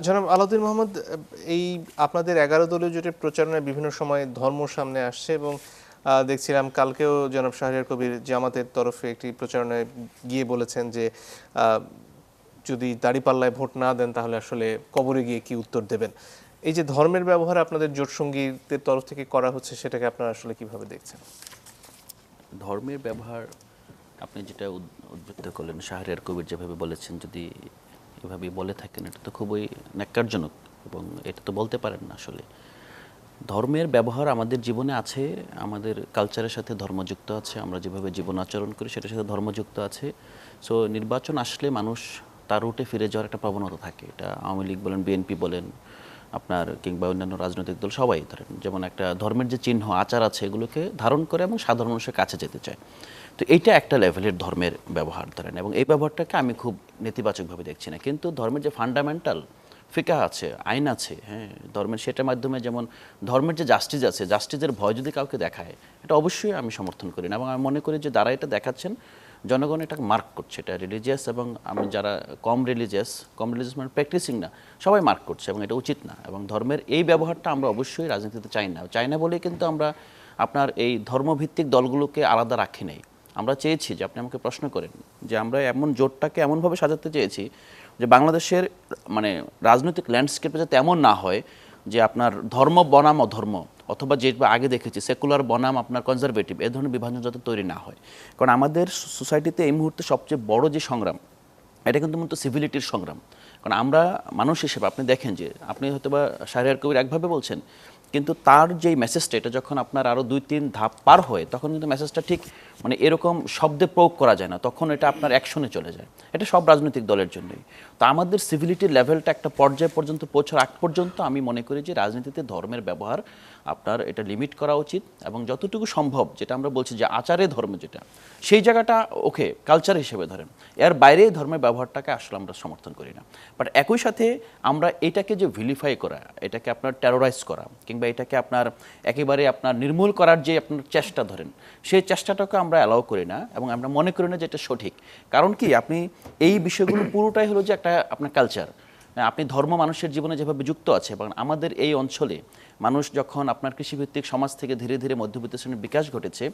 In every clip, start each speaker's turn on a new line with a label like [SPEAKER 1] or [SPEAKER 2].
[SPEAKER 1] জনাব আলাউদ্দিন মোহাম্মদ, এই আপনাদের 11 দলীয় জোটের প্রচারণায় বিভিন্ন সময় ধর্ম সামনে আসছে এবং দেখছিলাম কালকেও জনাব শাহরিয়ার কবির জামাতের তরফে একটি প্রচারণায় গিয়ে বলেছেন যে যদি দাঁড়িপাল্লায় ভোট না দেন তাহলে আসলে কবরে গিয়ে কি উত্তর দেবেন। এই যে ধর্মের ব্যবহার আপনাদের জোট সঙ্গীদের তরফ থেকে করা হচ্ছে, সেটাকে আপনারা আসলে কিভাবে দেখছেন?
[SPEAKER 2] ধর্মের ব্যবহার আপনি যেটা উদ্বুদ্ধ করলেন, শাহরিয়ার কবির যেভাবে বলেছেন, যদি এভাবে বলে থাকেন এটা তো খুবই ন্যাক্কারজনক এবং এটা তো বলতে পারেন না। আসলে ধর্মের ব্যবহার আমাদের জীবনে আছে, আমাদের কালচারের সাথে ধর্মযুক্ত আছে, আমরা যেভাবে জীবন আচরণ করি সেটার সাথে ধর্মযুক্ত আছে। সো নির্বাচন আসলে মানুষ তার রুটে ফিরে যাওয়ার একটা প্রবণতা থাকে। এটা আওয়ামী লীগ বলেন, বিএনপি বলেন, আপনার কিংবা অন্যান্য রাজনৈতিক দল সবাই ধরেন, যেমন একটা ধর্মের যে চিহ্ন আচার আছে এগুলোকে ধারণ করে এবং সাধারণ মানুষের কাছে যেতে চায়। তো এইটা একটা লেভেলের ধর্মের ব্যবহার ধরেন, এবং এই ব্যবহারটাকে আমি খুব নেতিবাচকভাবে দেখছি না। কিন্তু ধর্মের যে ফান্ডামেন্টাল ফিকাহ আছে, আইন আছে, হ্যাঁ, ধর্মের সেটার মাধ্যমে যেমন ধর্মের যে জাস্টিস আছে, জাস্টিসের ভয় যদি কাউকে দেখায়, এটা অবশ্যই আমি সমর্থন করি না। এবং আমি মনে করি যে যারা এটা দেখাচ্ছেন জনগণ এটাকে মার্ক করছে, এটা রিলিজিয়াস, এবং আমি যারা কম রিলিজিয়াস মানে প্র্যাকটিসিং না, সবাই মার্ক করছে, এবং এটা উচিত না। এবং ধর্মের এই ব্যবহারটা আমরা অবশ্যই রাজনীতিতে চাই না বলেই কিন্তু আমরা আপনার এই ধর্মভিত্তিক দলগুলোকে আলাদা রাখি নাই। আমরা চেয়েছি যে আপনি আমাকে প্রশ্ন করেন যে আমরা এমন জোটটাকে এমনভাবে সাজাতে চেয়েছি যে বাংলাদেশের মানে রাজনৈতিক ল্যান্ডস্কেপে যাতে এমন না হয় যে আপনার ধর্ম বনাম অধর্ম, অথবা যে আগে দেখেছি সেকুলার বনাম আপনার কনজারভেটিভ, এ ধরনের বিভাজন যাতে তৈরি না হয়। কারণ আমাদের সোসাইটিতে এই মুহূর্তে সবচেয়ে বড় যে সংগ্রাম, এটা কিন্তু মূলত সিভিলিটির সংগ্রাম। কারণ আমরা মানুষ হিসেবে আপনি দেখেন যে আপনি হয়তো বা শাহরিয়ার কবির একভাবে বলছেন, কিন্তু তার যেই মেসেজটা, এটা যখন আপনার আরও 2-3 ধাপ পার হয় তখন কিন্তু মেসেজটা ঠিক মানে এরকম শব্দে প্রয়োগ করা যায় না, তখন এটা আপনার অ্যাকশনে চলে যায়। এটা সব রাজনৈতিক দলের জন্যই। তো আমাদের সিভিলিটির লেভেলটা একটা পর্যায় পর্যন্ত পৌঁছার আগ পর্যন্ত আমি মনে করি যে রাজনীতিতে ধর্মের ব্যবহার আপনার এটা লিমিট করা উচিত, এবং যতটুকু সম্ভব যেটা আমরা বলছি যে আচারে ধর্ম, যেটা সেই জায়গাটা ওকে কালচার হিসেবে ধরেন, এর বাইরে ধর্মের ব্যবহারটাকে আসলে আমরা সমর্থন করি না। বাট একই সাথে আমরা এটাকে যে ভিলিফাই করা, এটাকে আপনার টেরোরাইজ করা, কিংবা এটাকে আপনার একেবারে আপনার নির্মূল করার যে আপনার চেষ্টা ধরেন, সেই চেষ্টাটাকে আমরা অ্যালাউ করি না, এবং আমরা মনে করি না যে এটা সঠিক। কারণ কি, আপনি এই বিষয়গুলো পুরোটাই হলো যে একটা আপনার কালচার। আপনি ধর্ম মানুষের জীবনে যেভাবে যুক্ত আছে, এবং আমাদের এই অঞ্চলে মানুষ যখন আপনার কৃষিভিত্তিক সমাজ থেকে ধীরে ধীরে মধ্যবিত্ত শ্রেণীর বিকাশ ঘটেছে,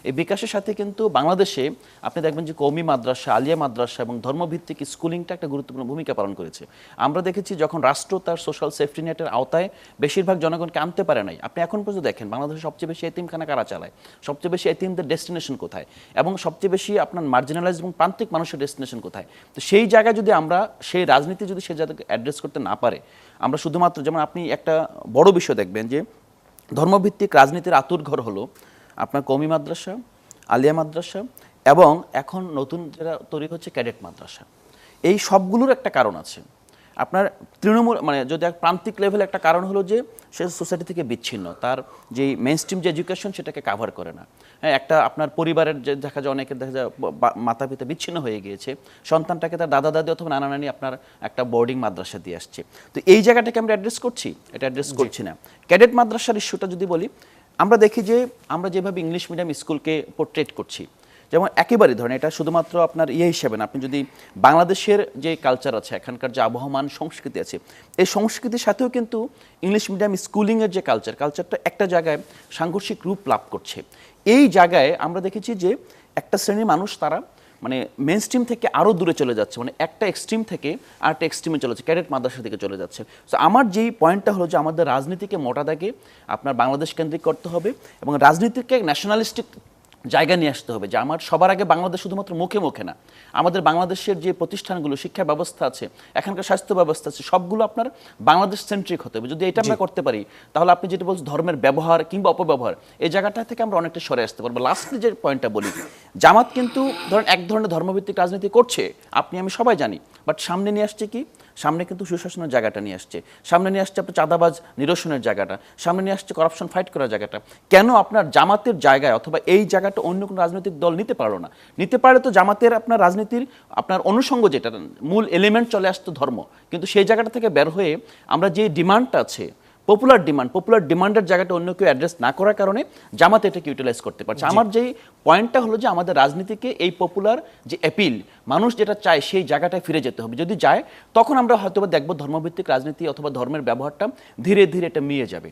[SPEAKER 2] এই বিকাশের সাথে কিন্তু বাংলাদেশে আপনি দেখবেন যে কওমি মাদ্রাসা, আলিয়া মাদ্রাসা এবং ধর্মভিত্তিক স্কুলিংটা একটা গুরুত্বপূর্ণ ভূমিকা পালন করেছে। আমরা দেখেছি যখন রাষ্ট্র তার সোশ্যাল সেফটি নেটের আওতায় বেশিরভাগ জনগণকে আনতে পারে নাই, আপনি এখন পর্যন্ত দেখেন বাংলাদেশে সবচেয়ে বেশি এতিমখানা কারা চালায়, সবচেয়ে বেশি এতিমদের ডেস্টিনেশন কোথায়, এবং সবচেয়ে বেশি আপনার মার্জিনালাইজ এবং প্রান্তিক মানুষের ডেস্টিনেশন কোথায়। তো সেই জায়গায় যদি আমরা সেই রাজনীতি যদি সে জায়গাকে অ্যাড্রেস করতে না পারে, আমরা শুধুমাত্র যেমন আপনি একটা বড় বিষয় দেখবেন যে ধর্মভিত্তিক রাজনীতির আতুরঘর হলো আপনার কওমি মাদ্রাসা, আলিয়া মাদ্রাসা, এবং এখন নতুন যেটা তৈরি হচ্ছে ক্যাডেট মাদ্রাসা। এই সবগুলোর একটা কারণ আছে। আপনার তৃণমূল মানে যদি এক প্রান্তিক লেভেলে একটা কারণ হলো যে সে সোসাইটি থেকে বিচ্ছিন্ন, তার যেই মেইন স্ট্রিম যে এডুকেশন সেটাকে কাভার করে না। হ্যাঁ, একটা আপনার পরিবারের যে দেখা যায় অনেকের দেখা যায় মাতা পিতা বিচ্ছিন্ন হয়ে গিয়েছে, সন্তানটাকে তার দাদা দাদি অথবা নানা নানি আপনার একটা বোর্ডিং মাদ্রাসা দিয়ে আসছে। তো এই জায়গাটাকে আমরা অ্যাড্রেস করছি, এটা অ্যাড্রেস করছি না। ক্যাডেট মাদ্রাসার ইস্যুটা যদি বলি, আমরা দেখি যে আমরা যেভাবে ইংলিশ মিডিয়াম স্কুলকে পোর্ট্রেট করছি, যেমন একেবারেই ধরেন এটা শুধুমাত্র আপনার হিসাবে না, আপনি যদি বাংলাদেশের যে কালচার আছে, এখানকার যে আবহমান সংস্কৃতি আছে, এই সংস্কৃতির সাথেও কিন্তু ইংলিশ মিডিয়াম স্কুলিংয়ের যে কালচারটা একটা জায়গায় সাংঘর্ষিক রূপ লাভ করছে। এই জায়গায় আমরা দেখেছি যে একটা শ্রেণীর মানুষ তারা মানে মেন স্ট্রিম থেকে আরও দূরে চলে যাচ্ছে, মানে একটা এক্সট্রিম থেকে আরেকটা এক্সট্রিমে চলে যাচ্ছে, ক্যাডেট মাদ্রাসা থেকে চলে যাচ্ছে। সো আমার যেই পয়েন্টটা হলো যে আমাদের রাজনীতিকে মোটা দাগে আপনার বাংলাদেশ কেন্দ্রিক করতে হবে, এবং রাজনীতিকে ন্যাশনালিস্টিক জায়গা নিয়ে আসতে হবে, যে আমার সবার আগে বাংলাদেশ শুধুমাত্র মুখে মুখে না, আমাদের বাংলাদেশের যে প্রতিষ্ঠানগুলো, শিক্ষা ব্যবস্থা আছে, এখানকার স্বাস্থ্য ব্যবস্থা আছে, সবগুলো আপনার বাংলাদেশ সেন্ট্রিক হতে হবে। যদি এটা আমরা করতে পারি, তাহলে আপনি যেটা বলছেন ধর্মের ব্যবহার কিংবা অপব্যবহার, এই জায়গাটা থেকে আমরা অনেকটা সরে আসতে পারবো। লাস্টলি যে পয়েন্টটা বলি, জামাত কিন্তু ধরেন এক ধরনের ধর্মভিত্তিক রাজনীতি করছে, আপনি আমি সবাই জানি, বাট সামনে নিয়ে আসছে কি, সামনে কিন্তু সুশাসনের জায়গাটা নিয়ে আসছে, সামনে নিয়ে আসছে আপনার চাঁদাবাজ নিরসনের জায়গাটা, সামনে নিয়ে আসছে করাপশন ফাইট করার জায়গাটা। কেন আপনার জামাতের জায়গায় অথবা এই জায়গাটা অন্য কোনো রাজনৈতিক দল নিতে পারলো না? নিতে পারে তো জামাতের আপনার রাজনীতির আপনার অনুষঙ্গ যেটা মূল এলিমেন্ট চলে আসতো ধর্ম, কিন্তু সেই জায়গাটা থেকে বের হয়ে আমরা যে ডিমান্ডটা আছে পপুলার ডিমান্ডের জায়গাটা অন্য কেউ অ্যাড্রেস না করার কারণে জামাত এটাকে ইউটিলাইজ করতে পারছে। আমার যেই পয়েন্টটা হলো যে আমাদের রাজনীতিকে এই পপুলার যে অ্যাপিল, মানুষ যেটা চায় সেই জায়গাটায় ফিরে যেতে হবে। যদি যায় তখন আমরা হয়তোবা দেখবো ধর্মভিত্তিক রাজনীতি অথবা ধর্মের ব্যবহারটা ধীরে ধীরে এটা মিয়ে যাবে।